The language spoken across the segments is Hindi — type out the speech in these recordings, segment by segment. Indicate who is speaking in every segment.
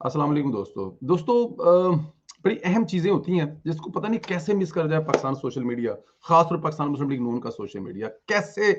Speaker 1: अस्सलाम वालेकुम दोस्तों बड़ी अहम चीजें होती हैं जिसको पता नहीं कैसे मिस कर जाए पाकिस्तान सोशल मीडिया, खासतौर पाकिस्तान मुस्लिम लीग नून का सोशल मीडिया कैसे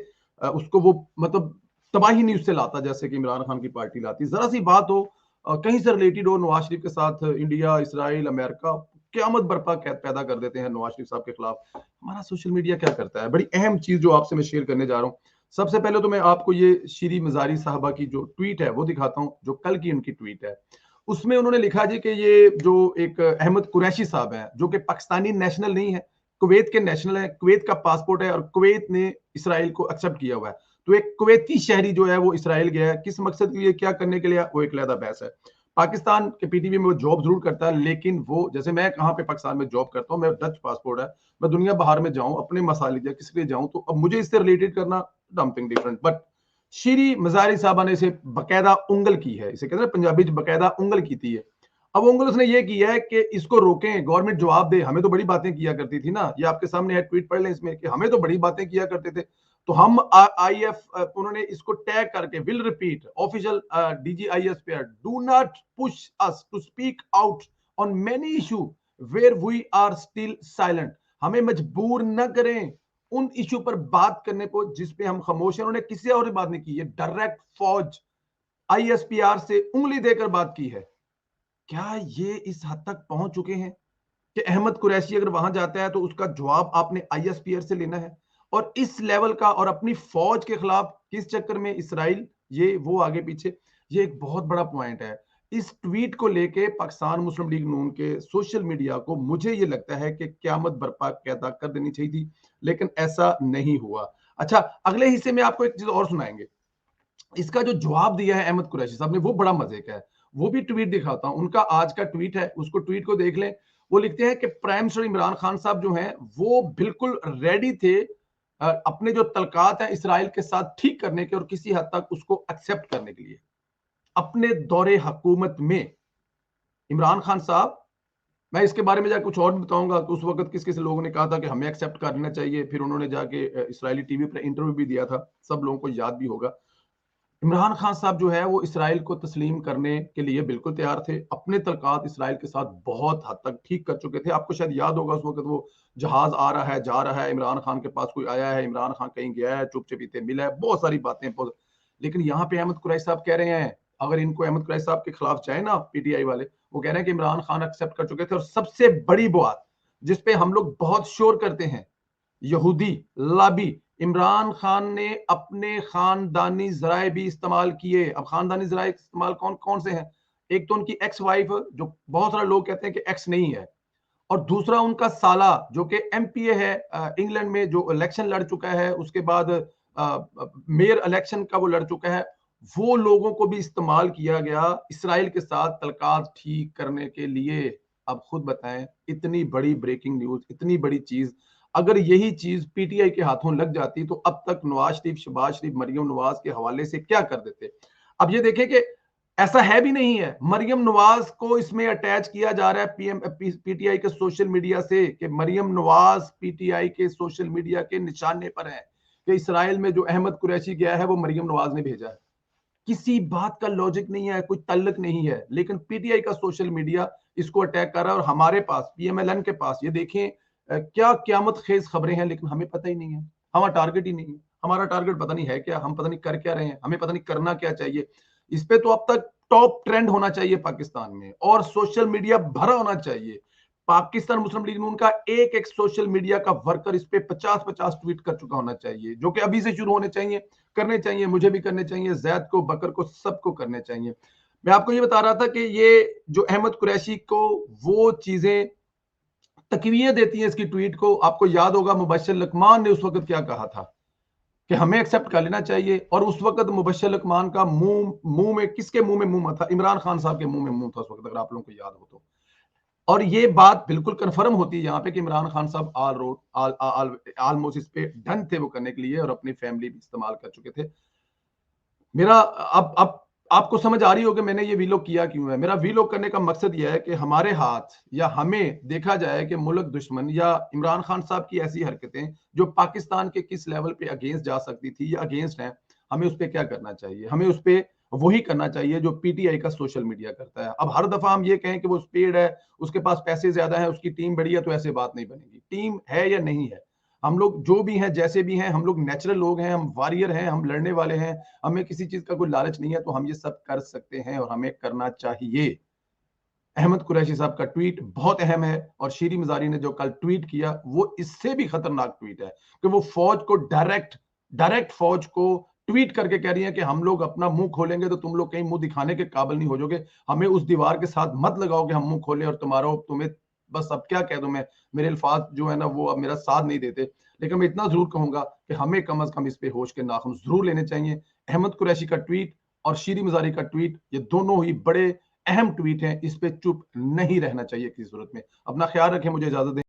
Speaker 1: उसको वो मतलब तबाही नहीं उससे लाता जैसे कि इमरान खान की पार्टी लाती। जरा सी बात हो कहीं से रिलेटेड हो नवाज शरीफ के साथ, इंडिया इसराइल अमेरिका क्यामत बर्पा पैदा कर देते हैं नवाज शरीफ साहब के खिलाफ। हमारा सोशल मीडिया क्या करता है, बड़ी अहम चीज जो आपसे मैं शेयर करने जा रहा हूँ। सबसे पहले तो मैं आपको ये शीरी मजारी साहबा की जो ट्वीट है वो दिखाता हूँ, जो कल की उनकी ट्वीट है। उसमें उन्होंने लिखा जी कि ये जो एक अहमद कुरैशी साहब हैं जो कि पाकिस्तानी नेशनल नहीं है, कुवैत के नेशनल है, कुवैत का पासपोर्ट है और कुवैत ने इसराइल को एक्सेप्ट किया हुआ है। तो एक कुवैती शहरी जो है वो इसराइल गया है, किस मकसद के लिए, क्या करने के लिए, वो एक अलग बहस है। पाकिस्तान के पीटीवी में वो जॉब जरूर करता है, लेकिन वो जैसे मैं कहाँ पे पाकिस्तान में जॉब करता हूँ, मैं डच पासपोर्ट है, मैं दुनिया बाहर में जाऊं अपने मसालिक या किसी के लिए जाऊं तो अब मुझे इससे रिलेटेड करना dumping different. But Shri Mazari साहबा ने इसे बकायदा उंगल की है, इसे कहते हैं पंजाबी बकायदा उंगल की थी है। अब उंगल उसने ये की है कि इसको रोकें, गवर्नमेंट जवाब दे, हमें तो बड़ी बातें किया करती थी ना, ये आपके सामने है, ट्वीट पढ़ लें इसमें कि हमें तो बड़ी बातें किया करते थे। तो हम आईएफ उन्होंने इसको टैग करके विल रिपीट ऑफिशियल डीजीआईएस पे, do not push us to speak out on many issue where we are still silent. हमें मजबूर न करें उन इशू पर बात करने को जिस पे हम खामोश हैं। उन्होंने किसी और बात नहीं की, ये डायरेक्ट फौज आईएसपीआर से उंगली देकर बात की है। क्या ये इस हद तक पहुंच चुके हैं कि अहमद कुरैशी अगर वहां जाता है तो उसका जवाब आपने आईएसपीआर से लेना है? और इस लेवल का, और अपनी फौज के खिलाफ किस चक्कर में इसराइल, ये वो आगे पीछे, ये एक बहुत बड़ा पॉइंट है। इस ट्वीट को लेके पाकिस्तान मुस्लिम लीग नून के सोशल मीडिया को मुझे ये लगता है कि क्यामत बर्पा पैदा कर देनी चाहिए थी, लेकिन ऐसा नहीं हुआ। अच्छा, अगले हिस्से में आपको एक चीज और सुनाएंगे। इसका जो जवाब दिया है अहमद कुरैशी साहब ने वो बड़ा मजे का है। वो भी ट्वीट दिखाता हूं, उनका आज का ट्वीट है, उसको ट्वीट को देख लें। वो लिखते हैं कि प्राइम मिनिस्टर इमरान खान साहब जो हैं वो बिल्कुल रेडी थे अपने जो तलकात हैं इसराइल के साथ ठीक करने के और किसी हद तक उसको एक्सेप्ट करने के लिए। अपने दौरे हुकूमत में इमरान खान साहब, मैं इसके बारे में जाकर कुछ और भी बताऊंगा कि उस वक्त किस किस लोगों ने कहा था कि हमें एक्सेप्ट करना चाहिए, फिर उन्होंने जाके इसराइली टीवी पर इंटरव्यू भी दिया था, सब लोगों को याद भी होगा। इमरान खान साहब जो है वो इसराइल को तस्लीम करने के लिए बिल्कुल तैयार थे, अपने तलकात इसराइल के साथ बहुत हद तक ठीक कर चुके थे। आपको शायद याद होगा उस वक्त वो जहाज आ रहा है जा रहा है, इमरान खान के पास कोई आया है, इमरान खान कहीं गया है, चुप चपीते मिला है, बहुत सारी बातें लेकिन यहाँ पे अहमद कुरैशी साहब कह रहे हैं, अगर इनको अहमद कुरैशी साहब के खिलाफ जाए ना पीटीआई वाले, वो कह रहे हैं कि इमरान खान एक्सेप्ट कर चुके थे। और सबसे बड़ी बात जिसपे हम लोग बहुत शोर करते हैं, यहूदी लाबी, इमरान खान ने अपने खानदानी जराए भी इस्तेमाल किए। अब खानदानी जराए इस्तेमाल कौन कौन से हैं? एक तो उनकी एक्स वाइफ, जो बहुत सारे लोग कहते हैं कि एक्स नहीं है, और दूसरा उनका साला जो कि एमपीए है, इंग्लैंड में जो इलेक्शन लड़ चुका है, उसके बाद मेयर इलेक्शन का वो लड़ चुका है। वो लोगों को भी इस्तेमाल किया गया इसराइल के साथ तलकात ठीक करने के लिए। अब खुद बताएं, इतनी बड़ी ब्रेकिंग न्यूज, इतनी बड़ी चीज, अगर यही चीज पीटीआई के हाथों लग जाती तो अब तक नवाज शरीफ, शहबाज शरीफ, मरियम नवाज के हवाले से क्या कर देते। अब ये देखें कि ऐसा है भी नहीं है, मरियम नवाज को इसमें अटैच किया जा रहा है पीटीआई के सोशल मीडिया से कि मरियम नवाज पीटीआई के सोशल मीडिया के निशाने पर है कि इसराइल में जो अहमद कुरैशी गया है वो मरियम नवाज ने भेजा है। किसी बात का लॉजिक नहीं है, कोई तल्लक नहीं है, लेकिन पीटीआई का सोशल मीडिया इसको अटैक कर रहा है। और हमारे पास, पीएमएलएन के पास, ये देखें क्या क्यामत खेज खबरें हैं, लेकिन हमें पता ही नहीं है, हमारा टारगेट ही नहीं है। हमारा टारगेट पता नहीं है क्या, हम पता नहीं कर क्या रहे हैं, हमें पता नहीं करना क्या चाहिए। इस पे तो अब तक टॉप ट्रेंड होना चाहिए पाकिस्तान में, और सोशल मीडिया भरा होना चाहिए। पाकिस्तान मुस्लिम लीग नून का एक एक सोशल मीडिया का वर्कर इस पे 50-50 ट्वीट कर चुका होना चाहिए, जो कि अभी से शुरू होने चाहिए, करने चाहिए, मुझे भी करने चाहिए, जैद को, बकर को, सबको करने चाहिए। मैं आपको ये बता रहा था कि ये जो अहमद कुरैशी को वो चीजें तकवीयत देती हैं इसकी ट्वीट को। आपको याद होगा मुबश्शिर लकमान ने उस वक्त क्या कहा था कि हमें एक्सेप्ट कर लेना चाहिए, और उस वक्त मुबश्शिर लकमान का मुंह में, किसके मुंह में मुंह था? इमरान खान साहब के मुंह में मुंह था उस वक्त, अगर आप लोगों को याद हो तो। और ये बात बिल्कुल कंफर्म होती है यहाँ पे कि इमरान खान साहब ऑल रोड ऑलमोस्ट इस पे डन थे वो करने के लिए, और अपनी फैमिली भी इस्तेमाल कर चुके थे। मेरा अब आपको समझ आ रही हो कि मैंने ये वीलॉग किया क्यों है। मेरा वीलॉग करने का मकसद यह है कि हमारे हाथ या हमें देखा जाए कि मुल्क दुश्मन या इमरान खान साहब की ऐसी हरकतें जो पाकिस्तान के किस लेवल पे अगेंस्ट जा सकती थी या अगेंस्ट हैं, हमें उस पर क्या करना चाहिए। हमें उस पर वही करना चाहिए जो पीटीआई का सोशल मीडिया करता है। अब हर दफा हम ये कहें कि वो स्पीड है, उसके पास पैसे ज्यादा है, उसकी टीम बड़ी है, तो ऐसे बात नहीं बनेगी। टीम है या नहीं है, हम लोग जो भी हैं, जैसे भी हैं, हम लोग नेचुरल लोग हैं, हम वॉरियर हैं, हम लड़ने वाले हैं, हमें किसी चीज का कोई लालच नहीं है, तो हम ये सब कर सकते हैं और हमें करना चाहिए। अहमद कुरैशी साहब का ट्वीट बहुत अहम है, और शीरी मजारी ने जो कल ट्वीट किया वो इससे भी खतरनाक ट्वीट है कि वो फौज को डायरेक्ट डायरेक्ट फौज को ट्वीट करके कह रही है कि हम लोग अपना मुंह खोलेंगे तो तुम लोग कहीं मुंह दिखाने के काबिल नहीं हो जाओगे, हमें उस दीवार के साथ मत लगाओ कि हम मुंह खोलें और तुम्हें बस अब क्या कह दूं मैं, मेरे अल्फाज जो है ना वो अब मेरा साथ नहीं देते। लेकिन मैं इतना जरूर कहूंगा कि हमें कम अज कम इस पे होश के नाखून जरूर लेने चाहिए। अहमद कुरैशी का ट्वीट और शीरी मजारी का ट्वीट, ये दोनों ही बड़े अहम ट्वीट हैं, इस पे चुप नहीं रहना चाहिए किसी सूरत में। अपना ख्याल रखें, मुझे इजाजत दें।